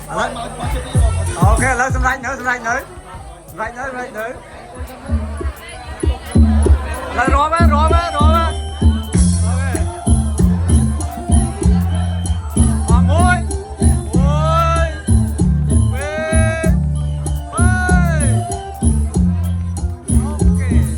ok lấy xâm ranh nữa lấy rồi bé hoàng ngôi ôi về ok.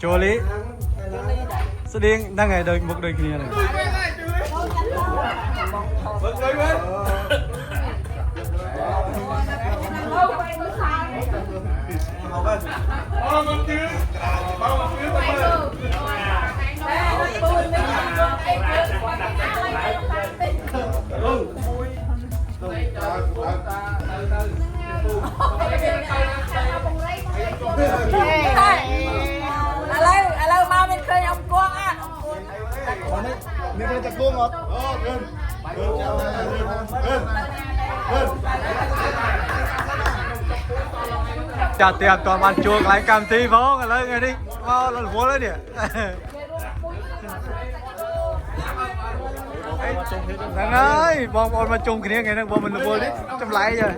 Chùa Lý sẽ điên đang ngày đời một đời kia này alo mau bên khơi ông Quang á. Mình lên chặt buông ngọt. chặt tiệm toàn bàn chuột lại cầm tí phố rồi lên ngay đi mau lần phố lên đi Thằng ơi bọn mà chung kia ngày nay bọn mình là vô đi trong lại rồi